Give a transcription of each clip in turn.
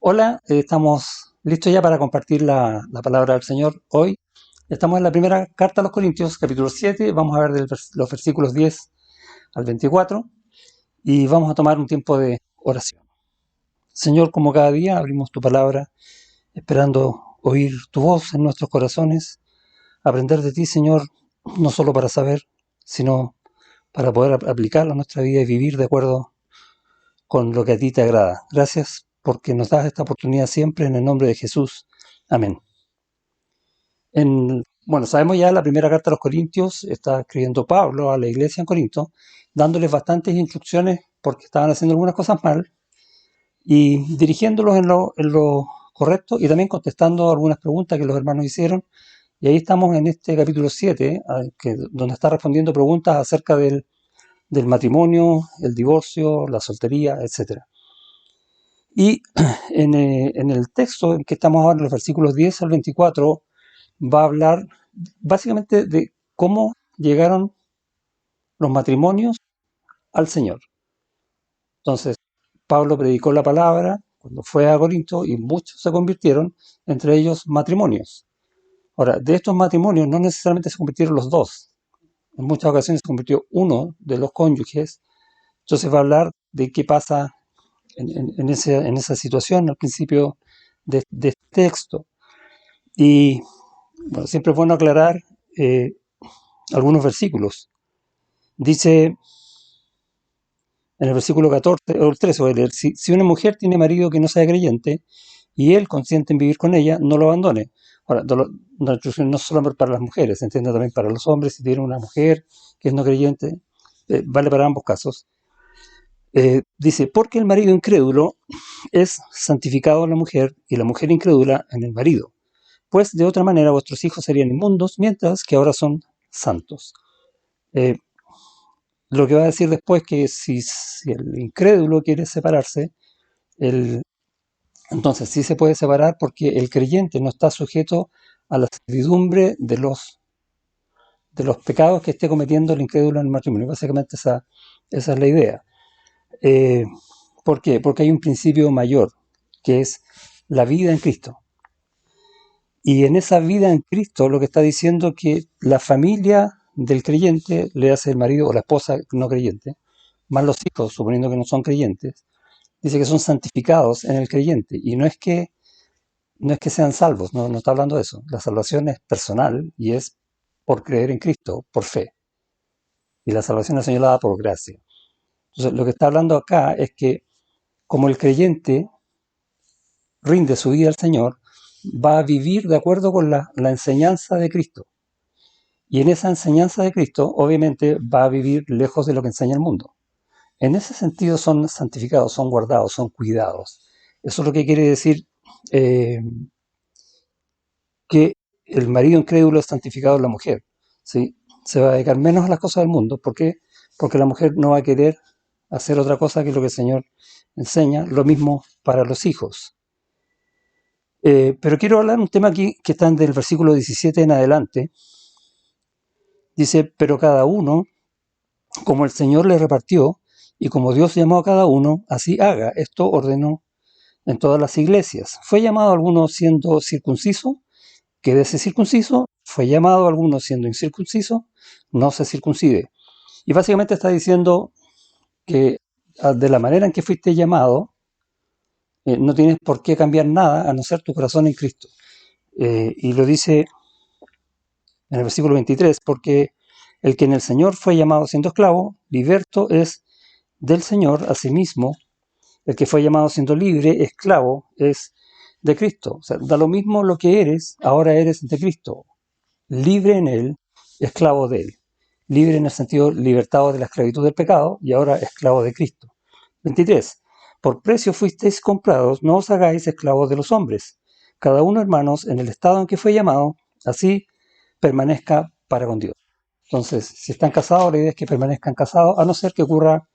Hola, estamos listos ya para compartir la palabra del Señor. Hoy estamos en la primera carta a los Corintios, capítulo 7. Vamos a ver los versículos 10 al 24 y vamos a tomar un tiempo de oración. Señor, como cada día, abrimos tu palabra esperando oír tu voz en nuestros corazones, aprender de ti, Señor, no solo para saber, sino para poder aplicarlo a nuestra vida y vivir de acuerdo con lo que a ti te agrada. Gracias porque nos das esta oportunidad siempre en el nombre de Jesús. Amén. Bueno, sabemos ya la primera carta a los Corintios, está escribiendo Pablo a la iglesia en Corinto, dándoles bastantes instrucciones porque estaban haciendo algunas cosas mal y dirigiéndolos en lo correcto y también contestando algunas preguntas que los hermanos hicieron. Y ahí estamos en este capítulo 7, donde está respondiendo preguntas acerca del matrimonio, el divorcio, la soltería, etcétera. Y en el texto en que estamos ahora, en los versículos 10 al 24, va a hablar básicamente de cómo llegaron los matrimonios al Señor. Entonces, Pablo predicó la palabra cuando fue a Corinto y muchos se convirtieron, entre ellos matrimonios. Ahora, de estos matrimonios no necesariamente se convirtieron los dos. En muchas ocasiones se convirtió uno de los cónyuges. Entonces va a hablar de qué pasa en esa situación al principio de este texto. Y bueno, siempre es bueno aclarar algunos versículos. Dice en el versículo 14 o el 13, voy a leer, si una mujer tiene marido que no sea creyente y él consiente en vivir con ella, no lo abandone. Ahora, la instrucción no solo para las mujeres, se entiende también para los hombres. Si tiene una mujer que es no creyente, vale para ambos casos. Dice, porque el marido incrédulo es santificado en la mujer y la mujer incrédula en el marido. Pues de otra manera vuestros hijos serían inmundos, mientras que ahora son santos. Lo que va a decir después que si el incrédulo quiere separarse, el, entonces sí se puede separar porque el creyente no está sujeto a la servidumbre de los pecados que esté cometiendo el incrédulo en el matrimonio. Básicamente esa es la idea. Eh, ¿Por qué? Porque hay un principio mayor, que es la vida en Cristo. Y en esa vida en Cristo lo que está diciendo que la familia del creyente, le hace el marido o la esposa no creyente, más los hijos, suponiendo que no son creyentes, dice que son santificados en el creyente. Y no es que sean salvos, no está hablando de eso. La salvación es personal y es por creer en Cristo, por fe. Y la salvación es señalada por gracia. Entonces, lo que está hablando acá es que como el creyente rinde su vida al Señor, va a vivir de acuerdo con la enseñanza de Cristo. Y en esa enseñanza de Cristo, obviamente, va a vivir lejos de lo que enseña el mundo. En ese sentido son santificados, son guardados, son cuidados. Eso es lo que quiere decir eh, que el marido incrédulo es santificado en la mujer. ¿Sí? Se va a dedicar menos a las cosas del mundo. ¿Por qué? Porque la mujer no va a querer hacer otra cosa que lo que el Señor enseña. Lo mismo para los hijos. Pero quiero hablar un tema aquí que está del versículo 17 en adelante. Dice, pero cada uno, como el Señor le repartió, y como Dios llamó a cada uno, así haga. Esto ordenó en todas las iglesias. Fue llamado a alguno siendo circunciso, quédese circunciso. Fue llamado a alguno siendo incircunciso, no se circuncide. Y básicamente está diciendo que de la manera en que fuiste llamado, no tienes por qué cambiar nada a no ser tu corazón en Cristo. Y lo dice en el versículo 23, porque el que en el Señor fue llamado siendo esclavo, liberto es del Señor. Asimismo, el que fue llamado siendo libre, esclavo, es de Cristo. O sea, da lo mismo lo que eres, ahora eres de Cristo. Libre en Él, esclavo de Él. Libre en el sentido libertado de la esclavitud del pecado y ahora esclavo de Cristo. 23. Por precio fuisteis comprados, no os hagáis esclavos de los hombres. Cada uno, hermanos, en el estado en que fue llamado, así permanezca para con Dios. Entonces, si están casados, la idea es que permanezcan casados, a no ser que ocurra,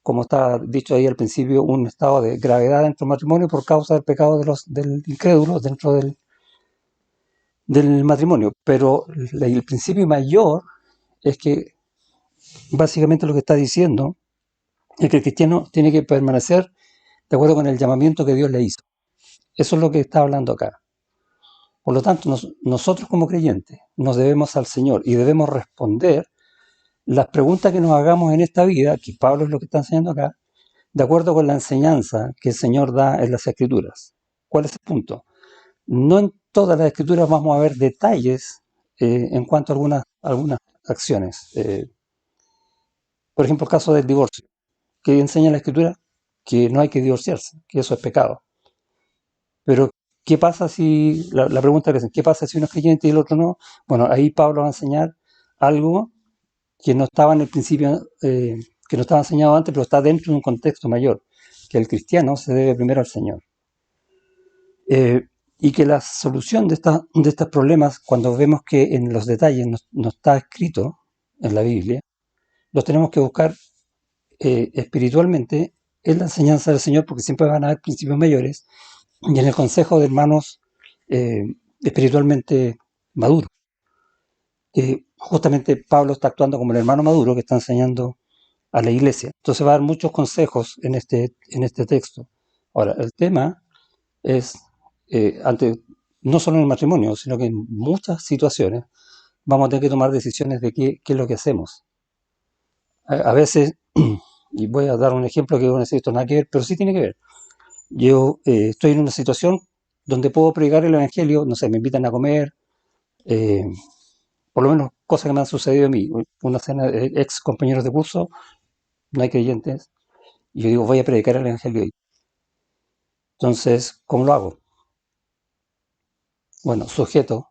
como está dicho ahí al principio, un estado de gravedad dentro del matrimonio por causa del pecado del incrédulo dentro del matrimonio. Pero el principio mayor es que básicamente lo que está diciendo es que el cristiano tiene que permanecer de acuerdo con el llamamiento que Dios le hizo. Eso es lo que está hablando acá. Por lo tanto, nosotros como creyentes nos debemos al Señor y debemos responder las preguntas que nos hagamos en esta vida, que Pablo es lo que está enseñando acá, de acuerdo con la enseñanza que el Señor da en las Escrituras. ¿Cuál es el punto? No en todas las Escrituras vamos a ver detalles en cuanto a algunas acciones. Por ejemplo, el caso del divorcio, que enseña la Escritura que no hay que divorciarse, que eso es pecado. Pero, ¿qué pasa si, la pregunta que hacen, ¿qué pasa si uno es creyente y el otro no? Bueno, ahí Pablo va a enseñar algo que no estaba en el principio, que no estaba enseñado antes, pero está dentro de un contexto mayor, que el cristiano se debe primero al Señor. Eh, y que la solución de estos problemas, cuando vemos que en los detalles no está escrito en la Biblia, los tenemos que buscar espiritualmente en la enseñanza del Señor, porque siempre van a haber principios mayores, y en el consejo de hermanos eh, espiritualmente maduros. Justamente Pablo está actuando como el hermano maduro que está enseñando a la iglesia. Entonces va a dar muchos consejos en este texto. Ahora, el tema es, no solo en el matrimonio, sino que en muchas situaciones vamos a tener que tomar decisiones de qué es lo que hacemos. A veces, y voy a dar un ejemplo que no necesito nada que ver, pero sí tiene que ver. Yo estoy en una situación donde puedo predicar el Evangelio, no sé, me invitan a comer, eh, por lo menos cosas que me han sucedido a mí. Una cena de ex compañeros de curso, no hay creyentes, y yo digo, voy a predicar el Evangelio hoy. Entonces, ¿cómo lo hago? Bueno, sujeto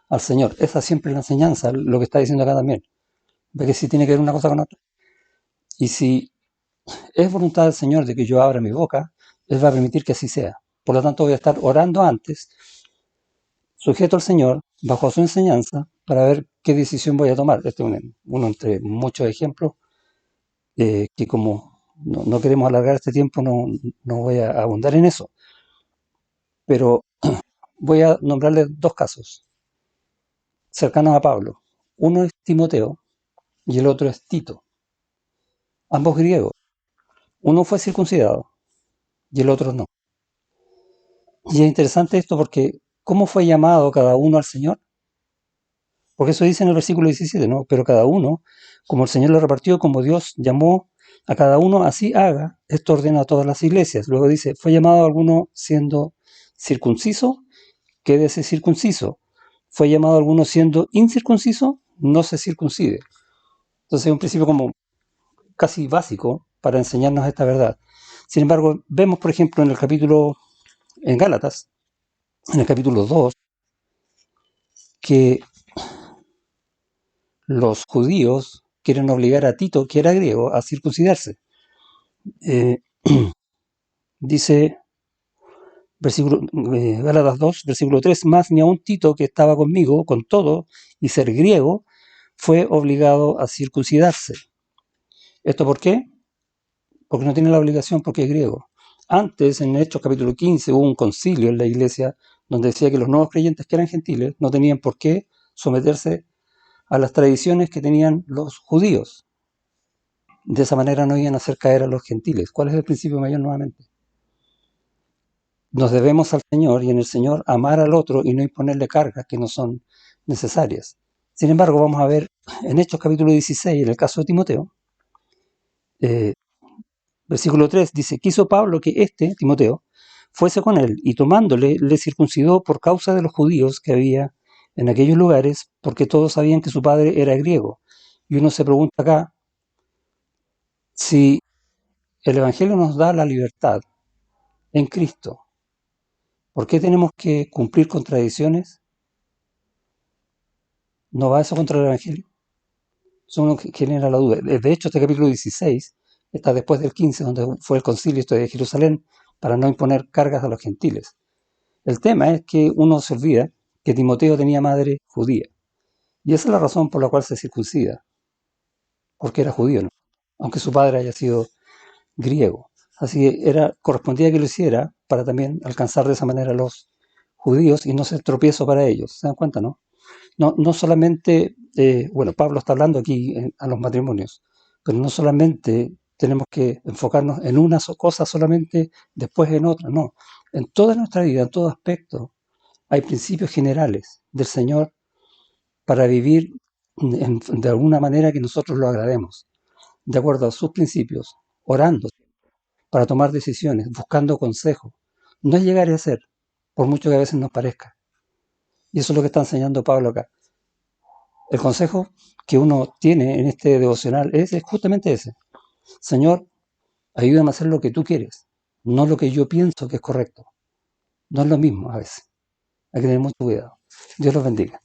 al Señor. Esa siempre es la enseñanza, lo que está diciendo acá también. Ve que sí tiene que ver una cosa con otra. Y si es voluntad del Señor de que yo abra mi boca, Él va a permitir que así sea. Por lo tanto, voy a estar orando antes, sujeto al Señor, bajo su enseñanza, para ver qué decisión voy a tomar. Este es uno entre muchos ejemplos, que como no queremos alargar este tiempo, no voy a abundar en eso. Pero voy a nombrarles dos casos cercanos a Pablo. Uno es Timoteo y el otro es Tito, ambos griegos. Uno fue circuncidado y el otro no. Y es interesante esto porque ¿cómo fue llamado cada uno al Señor? Porque eso dice en el versículo 17, ¿no? Pero cada uno, como el Señor lo repartió, como Dios llamó a cada uno, así haga. Esto ordena a todas las iglesias. Luego dice, fue llamado a alguno siendo circunciso, quédese circunciso. Fue llamado a alguno siendo incircunciso, no se circuncide. Entonces es un principio como casi básico para enseñarnos esta verdad. Sin embargo, vemos, por ejemplo, en Gálatas, en el capítulo 2, que los judíos quieren obligar a Tito, que era griego, a circuncidarse. Eh, dice Gálatas 2, versículo 3, más ni aun Tito, que estaba conmigo, con todo, y ser griego, fue obligado a circuncidarse. ¿Esto por qué? Porque no tiene la obligación porque es griego. Antes, en Hechos capítulo 15, hubo un concilio en la iglesia donde decía que los nuevos creyentes que eran gentiles no tenían por qué someterse a las tradiciones que tenían los judíos. De esa manera no iban a hacer caer a los gentiles. ¿Cuál es el principio mayor nuevamente? Nos debemos al Señor y en el Señor amar al otro y no imponerle cargas que no son necesarias. Sin embargo, vamos a ver en Hechos capítulo 16, en el caso de Timoteo, eh, versículo 3 dice, quiso Pablo que Timoteo, fuese con él y tomándole le circuncidó por causa de los judíos que había en aquellos lugares, porque todos sabían que su padre era griego. Y uno se pregunta acá, si el Evangelio nos da la libertad en Cristo, ¿por qué tenemos que cumplir con tradiciones? ¿No va eso contra el Evangelio? Eso uno genera la duda. De hecho, este capítulo 16 está después del 15, donde fue el concilio de Jerusalén, para no imponer cargas a los gentiles. El tema es que uno se olvida que Timoteo tenía madre judía. Y esa es la razón por la cual se circuncida, porque era judío, ¿no? Aunque su padre haya sido griego. Así que correspondía que lo hiciera para también alcanzar de esa manera a los judíos y no ser tropiezo para ellos. ¿Se dan cuenta, no? No solamente, bueno, Pablo está hablando aquí a los matrimonios, pero no solamente tenemos que enfocarnos en una cosa solamente, después en otra. No, en toda nuestra vida, en todo aspecto, hay principios generales del Señor para vivir de alguna manera que nosotros lo agrademos, de acuerdo a sus principios, orando para tomar decisiones, buscando consejo. No es llegar a ser, por mucho que a veces nos parezca. Y eso es lo que está enseñando Pablo acá. El consejo que uno tiene en este devocional es justamente ese. Señor, ayúdame a hacer lo que tú quieres, no lo que yo pienso que es correcto. No es lo mismo a veces. Hay que tener mucho cuidado. Dios los bendiga.